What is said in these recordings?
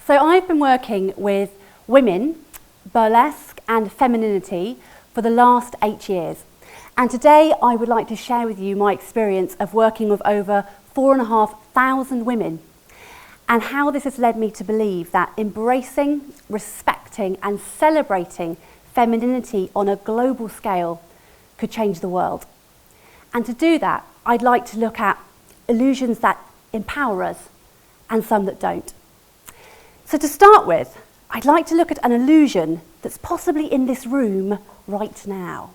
So I've been working with women, burlesque and femininity for the last 8 years. And today I would like to share with you my experience of working with over 4,500 women and how this has led me to believe that embracing, respecting and celebrating femininity on a global scale could change the world. And to do that, I'd like to look at illusions that empower us and some that don't. So to start with, I'd like to look at an illusion that's possibly in this room right now.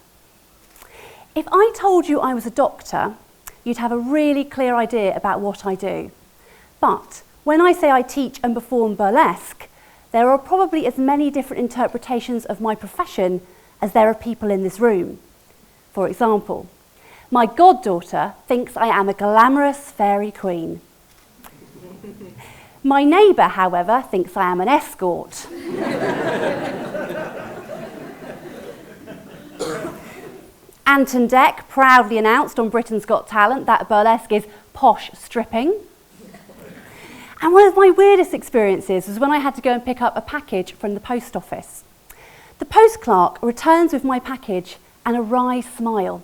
If I told you I was a doctor, you'd have a really clear idea about what I do. But when I say I teach and perform burlesque, there are probably as many different interpretations of my profession as there are people in this room. For example, my goddaughter thinks I am a glamorous fairy queen. My neighbour, however, thinks I am an escort. Anton Deck proudly announced on Britain's Got Talent that burlesque is posh stripping. And one of my weirdest experiences was when I had to go and pick up a package from the post office. The post clerk returns with my package and a wry smile.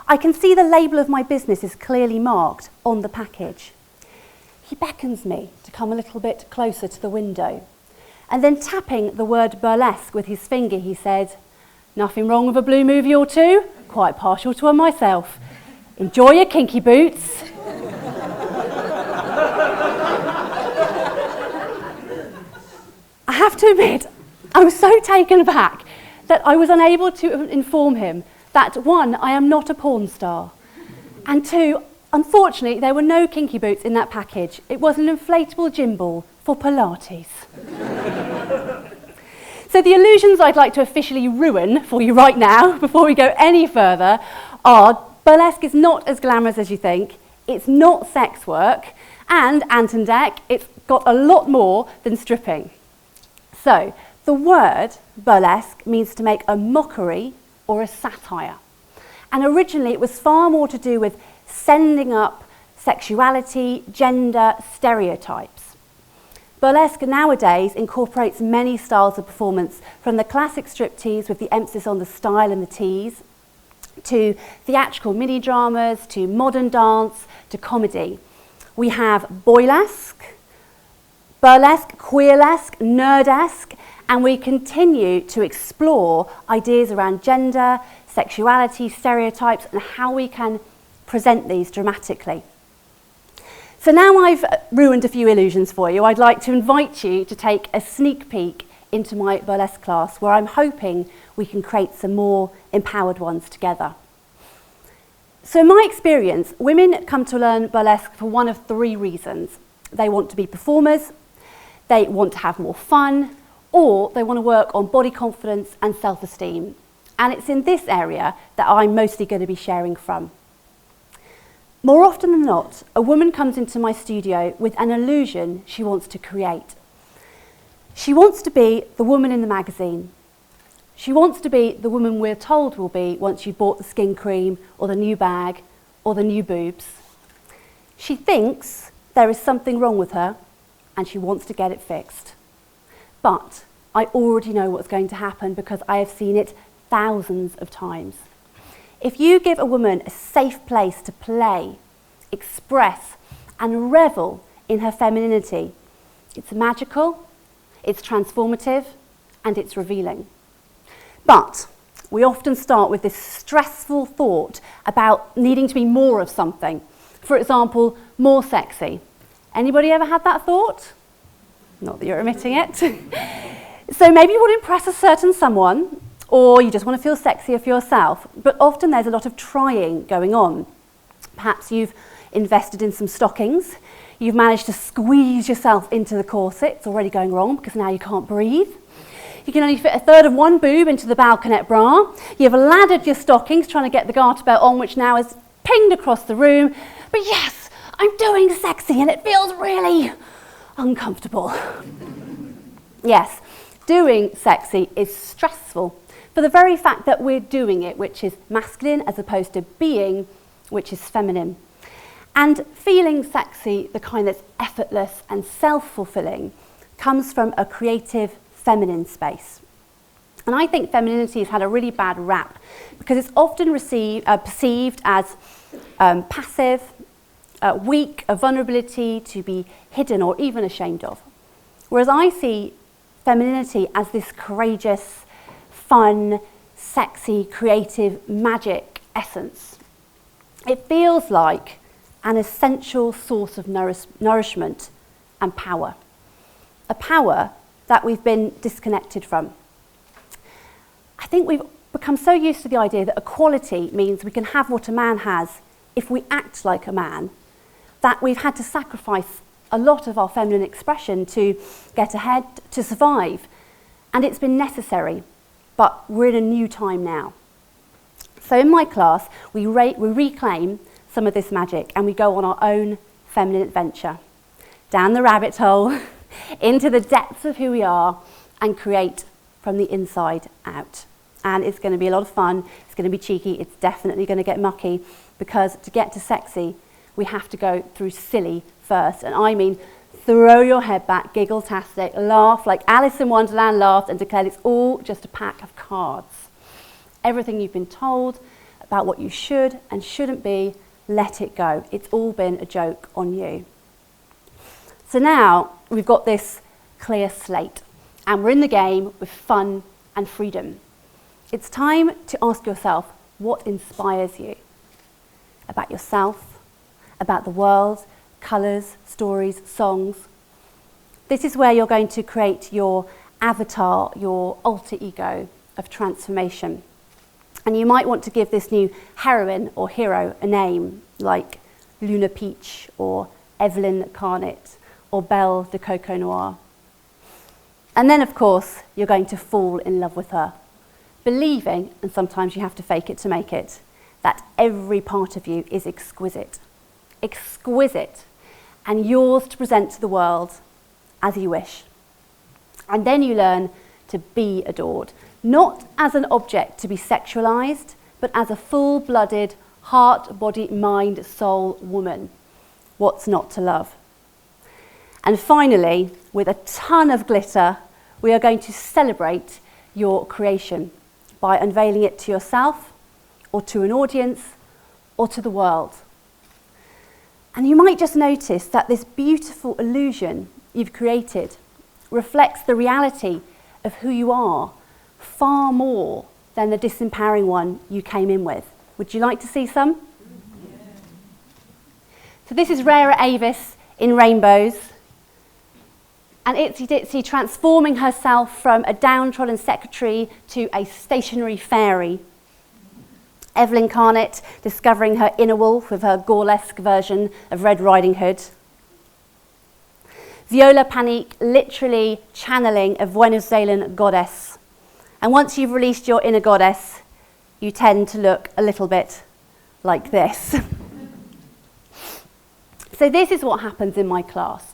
I can see the label of my business is clearly marked on the package. He beckons me to come a little bit closer to the window, and then tapping the word burlesque with his finger, he said, "Nothing wrong with a blue movie or two, quite partial to one myself. Enjoy your kinky boots." I have to admit, I was so taken aback that I was unable to inform him that, one, I am not a porn star, and two, unfortunately, there were no kinky boots in that package. It was an inflatable gym ball for Pilates. So the illusions I'd like to officially ruin for you right now, before we go any further, are burlesque is not as glamorous as you think, it's not sex work, and Anton Deck, it's got a lot more than stripping. So, the word burlesque means to make a mockery or a satire. And originally it was far more to do with sending up sexuality, gender, stereotypes. Burlesque nowadays incorporates many styles of performance, from the classic striptease with the emphasis on the style and the tease, to theatrical mini-dramas, to modern dance, to comedy. We have boylesque, burlesque, queerlesque, nerdesque, and we continue to explore ideas around gender, sexuality, stereotypes, and how we can present these dramatically. So now I've ruined a few illusions for you, I'd like to invite you to take a sneak peek into my burlesque class, where I'm hoping we can create some more empowered ones together. So in my experience, women come to learn burlesque for one of three reasons. They want to be performers, they want to have more fun, or they want to work on body confidence and self-esteem. And it's in this area that I'm mostly going to be sharing from. More often than not, a woman comes into my studio with an illusion she wants to create. She wants to be the woman in the magazine. She wants to be the woman we're told will be once you've bought the skin cream or the new bag or the new boobs. She thinks there is something wrong with her and she wants to get it fixed. But I already know what's going to happen because I have seen it thousands of times. If you give a woman a safe place to play, express, and revel in her femininity, it's magical, it's transformative, and it's revealing. But we often start with this stressful thought about needing to be more of something. For example, more sexy. Anybody ever had that thought? Not that you're admitting it. So maybe you want to impress a certain someone, or you just want to feel sexier for yourself, but often there's a lot of trying going on. Perhaps you've invested in some stockings, you've managed to squeeze yourself into the corset, it's already going wrong because now you can't breathe. You can only fit a third of one boob into the balconette bra, you've laddered your stockings trying to get the garter belt on, which now is pinged across the room, but yes, I'm doing sexy and it feels really uncomfortable. Yes, doing sexy is stressful for the very fact that we're doing it, which is masculine, as opposed to being, which is feminine. And feeling sexy, the kind that's effortless and self-fulfilling, comes from a creative feminine space. And I think femininity has had a really bad rap because it's often perceived as passive, weak, a vulnerability to be hidden or even ashamed of. Whereas I see femininity as this courageous, fun, sexy, creative, magic essence. It feels like an essential source of nourishment and power. A power that we've been disconnected from. I think we've become so used to the idea that equality means we can have what a man has if we act like a man, that we've had to sacrifice a lot of our feminine expression to get ahead, to survive. And it's been necessary, but we're in a new time now. So in my class, we reclaim some of this magic and we go on our own feminine adventure, down the rabbit hole, into the depths of who we are, and create from the inside out. And it's going to be a lot of fun, it's going to be cheeky, it's definitely going to get mucky, because to get to sexy, we have to go through silly first. And I mean, throw your head back, giggle-tastic, laugh like Alice in Wonderland laughed and declared it's all just a pack of cards. Everything you've been told about what you should and shouldn't be, let it go. It's all been a joke on you. So now we've got this clear slate and we're in the game with fun and freedom. It's time to ask yourself what inspires you about yourself, about the world, colours, stories, songs. This is where you're going to create your avatar, your alter ego of transformation. And you might want to give this new heroine or hero a name like Luna Peach or Evelyn Carnett or Belle de Coco Noir. And then, of course, you're going to fall in love with her, believing, and sometimes you have to fake it to make it, that every part of you is exquisite, and yours to present to the world as you wish. And then you learn to be adored, not as an object to be sexualized, but as a full-blooded, heart, body, mind, soul woman. What's not to love? And finally, with a ton of glitter, we are going to celebrate your creation by unveiling it to yourself, or to an audience, or to the world. And you might just notice that this beautiful illusion you've created reflects the reality of who you are far more than the disempowering one you came in with. Would you like to see some? Yeah. So this is Rara Avis in Rainbows. And Itsy Ditsy transforming herself from a downtrodden secretary to a stationary fairy. Evelyn Carnett discovering her inner wolf with her Burlesque version of Red Riding Hood. Viola Panique literally channeling a Venezuelan goddess. And once you've released your inner goddess, you tend to look a little bit like this. So this is what happens in my class.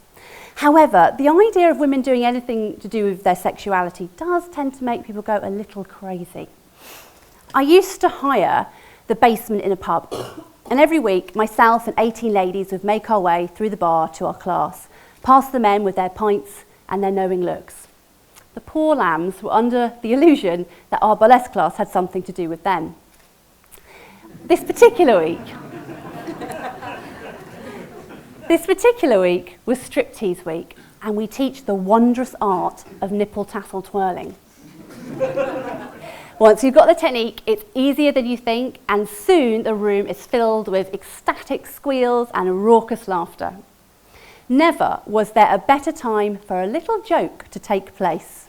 However, the idea of women doing anything to do with their sexuality does tend to make people go a little crazy. I used to hire the basement in a pub, and every week myself and 18 ladies would make our way through the bar to our class, past the men with their pints and their knowing looks. The poor lambs were under the illusion that our burlesque class had something to do with them. This particular week was striptease week, and we teach the wondrous art of nipple tassel twirling. Once you've got the technique, it's easier than you think, and soon the room is filled with ecstatic squeals and raucous laughter. Never was there a better time for a little joke to take place.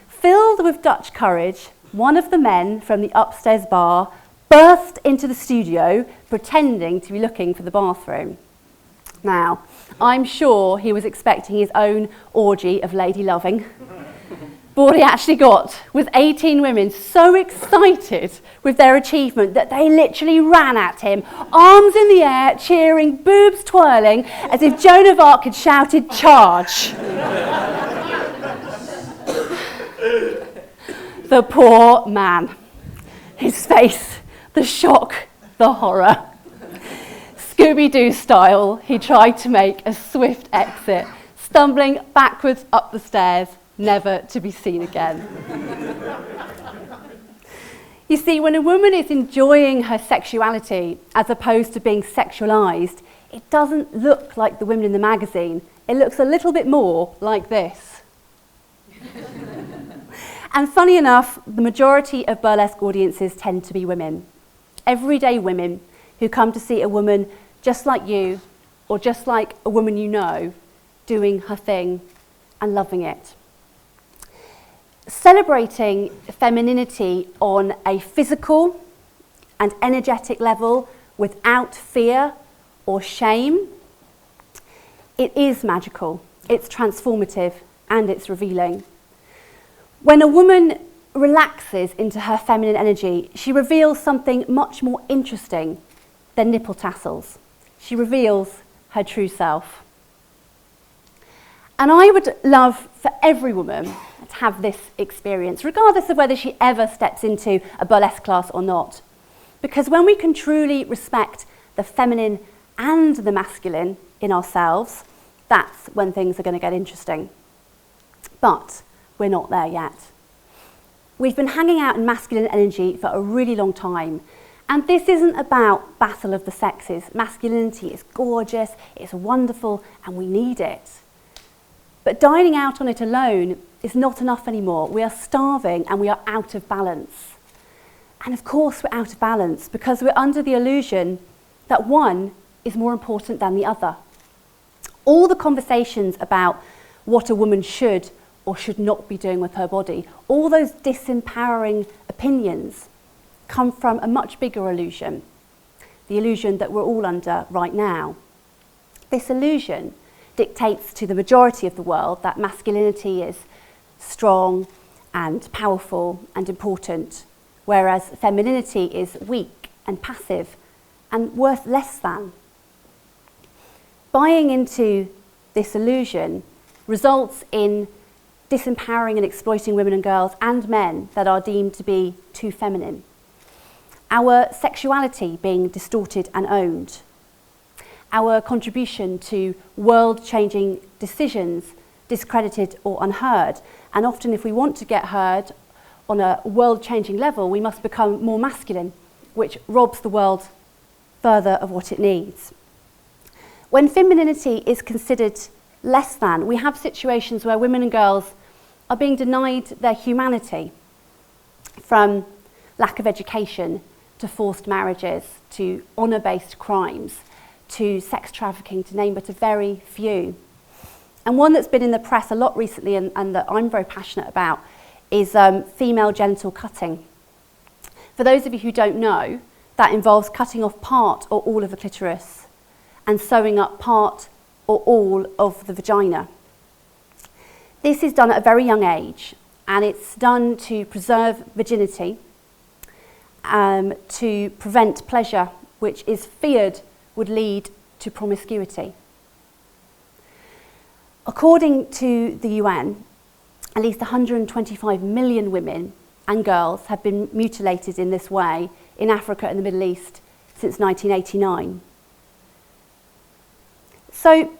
Filled with Dutch courage, one of the men from the upstairs bar burst into the studio, pretending to be looking for the bathroom. Now, I'm sure he was expecting his own orgy of lady loving. But what he actually got was 18 women so excited with their achievement that they literally ran at him, arms in the air, cheering, boobs twirling, as if Joan of Arc had shouted, "Charge!" The poor man. His face, the shock, the horror. Scooby-Doo style, he tried to make a swift exit, stumbling backwards up the stairs, never to be seen again. You see, when a woman is enjoying her sexuality as opposed to being sexualized, it doesn't look like the women in the magazine. It looks a little bit more like this. And funny enough, the majority of burlesque audiences tend to be women. Everyday women who come to see a woman just like you, or just like a woman you know, doing her thing and loving it. Celebrating femininity on a physical and energetic level without fear or shame, it is magical, it's transformative, and it's revealing. When a woman relaxes into her feminine energy, she reveals something much more interesting than nipple tassels. She reveals her true self. And I would love for every woman to have this experience, regardless of whether she ever steps into a burlesque class or not. Because when we can truly respect the feminine and the masculine in ourselves, that's when things are going to get interesting. But we're not there yet. We've been hanging out in masculine energy for a really long time. And this isn't about battle of the sexes. Masculinity is gorgeous, it's wonderful, and we need it. But dining out on it alone is not enough anymore. We are starving and we are out of balance. And of course we're out of balance because we're under the illusion that one is more important than the other. All the conversations about what a woman should or should not be doing with her body, all those disempowering opinions come from a much bigger illusion, the illusion that we're all under right now. This illusion dictates to the majority of the world that masculinity is strong and powerful and important, whereas femininity is weak and passive and worth less than. Buying into this illusion results in disempowering and exploiting women and girls and men that are deemed to be too feminine. Our sexuality being distorted and owned. Our contribution to world-changing decisions discredited or unheard. And often if we want to get heard on a world-changing level, we must become more masculine, which robs the world further of what it needs. When femininity is considered less than, we have situations where women and girls are being denied their humanity, from lack of education to forced marriages to honour-based crimes to sex trafficking, to name but a very few. And one that's been in the press a lot recently and that I'm very passionate about is female genital cutting. For those of you who don't know, that involves cutting off part or all of the clitoris and sewing up part or all of the vagina. This is done at a very young age, and it's done to preserve virginity, to prevent pleasure, which is feared would lead to promiscuity. According to the UN, at least 125 million women and girls have been mutilated in this way in Africa and the Middle East since 1989. So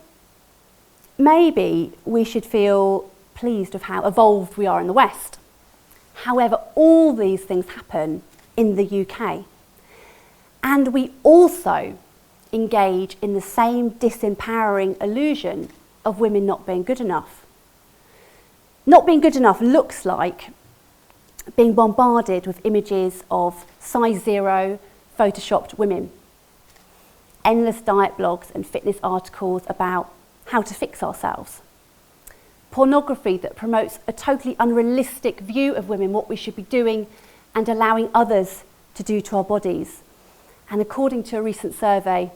maybe we should feel pleased with how evolved we are in the West. However, all these things happen in the UK. And we also engage in the same disempowering illusion of women not being good enough. Not being good enough looks like being bombarded with images of size 0 photoshopped women, endless diet blogs and fitness articles about how to fix ourselves, pornography that promotes a totally unrealistic view of women, what we should be doing and allowing others to do to our bodies. And according to a recent survey,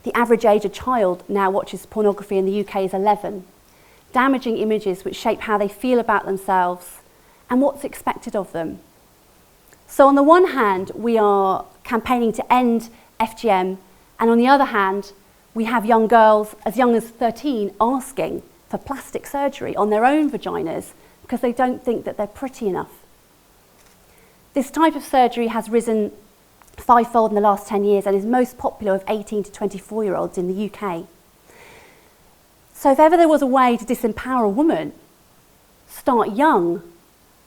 the average age a child now watches pornography in the UK is 11, damaging images which shape how they feel about themselves and what's expected of them. So on the one hand, we are campaigning to end FGM, and on the other hand, we have young girls as young as 13 asking for plastic surgery on their own vaginas because they don't think that they're pretty enough. This type of surgery has risen fivefold in the last 10 years and is most popular with 18 to 24-year-olds in the UK. So if ever there was a way to disempower a woman, start young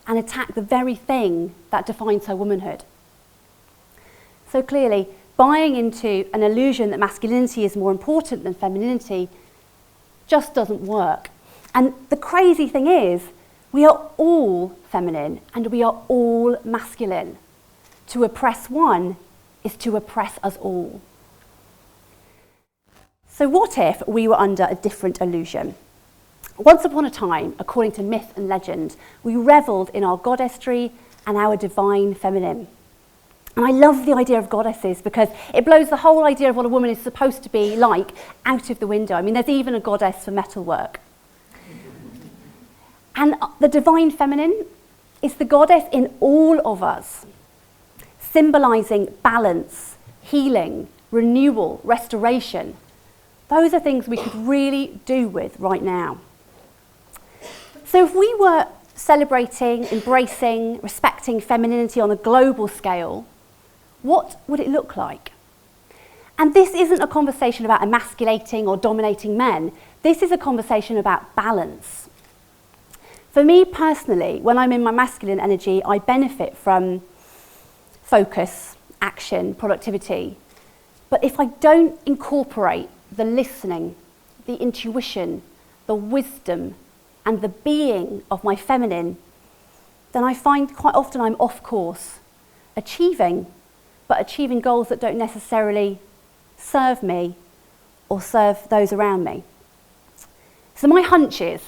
and attack the very thing that defines her womanhood. So clearly, buying into an illusion that masculinity is more important than femininity just doesn't work. And the crazy thing is, we are all feminine and we are all masculine. To oppress one is to oppress us all. So what if we were under a different illusion? Once upon a time, according to myth and legend, we revelled in our goddessry and our divine feminine. And I love the idea of goddesses because it blows the whole idea of what a woman is supposed to be like out of the window. I mean, there's even a goddess for metalwork. And the divine feminine is the goddess in all of us, symbolising balance, healing, renewal, restoration. Those are things we could really do with right now. So if we were celebrating, embracing, respecting femininity on a global scale, what would it look like? And this isn't a conversation about emasculating or dominating men. This is a conversation about balance. For me personally, when I'm in my masculine energy, I benefit from focus, action, productivity. But if I don't incorporate the listening, the intuition, the wisdom, and the being of my feminine, then I find quite often I'm off course, achieving goals that don't necessarily serve me or serve those around me. So my hunch is,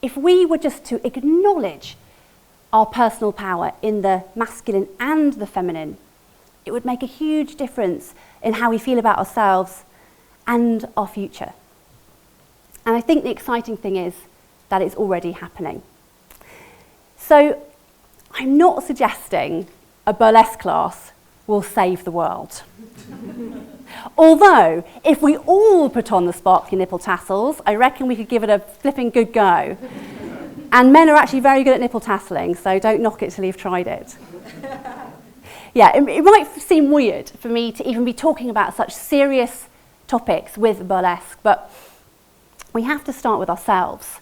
if we were just to acknowledge our personal power in the masculine and the feminine, it would make a huge difference in how we feel about ourselves and our future. And I think the exciting thing is that it's already happening. So I'm not suggesting a burlesque class will save the world. Although, if we all put on the sparkly nipple tassels, I reckon we could give it a flipping good go. And men are actually very good at nipple tasseling, so don't knock it till you've tried it. Yeah, it might seem weird for me to even be talking about such serious topics with burlesque, but we have to start with ourselves.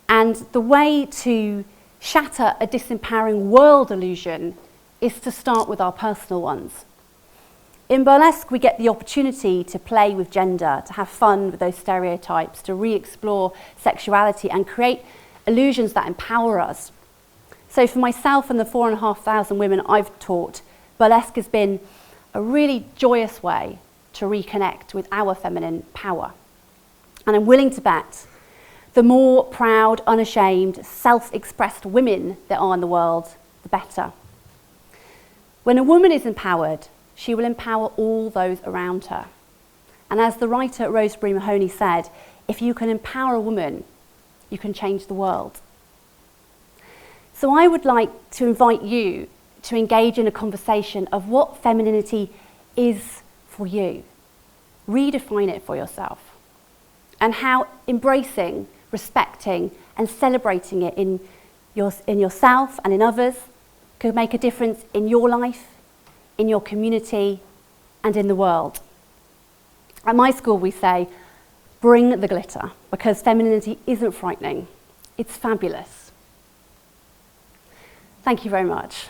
And the way to shatter a disempowering world illusion is to start with our personal ones. In burlesque, we get the opportunity to play with gender, to have fun with those stereotypes, to re-explore sexuality and create illusions that empower us. So for myself and the 4,500 women I've taught, burlesque has been a really joyous way to reconnect with our feminine power. And I'm willing to bet the more proud, unashamed, self-expressed women there are in the world, the better. When a woman is empowered, she will empower all those around her. And as the writer Rosemary Mahoney said, if you can empower a woman, you can change the world. So I would like to invite you to engage in a conversation of what femininity is for you. Redefine it for yourself. And how embracing, respecting, and celebrating it in yourself and in others could make a difference in your life, in your community, and in the world. At my school we say, bring the glitter, because femininity isn't frightening, it's fabulous. Thank you very much.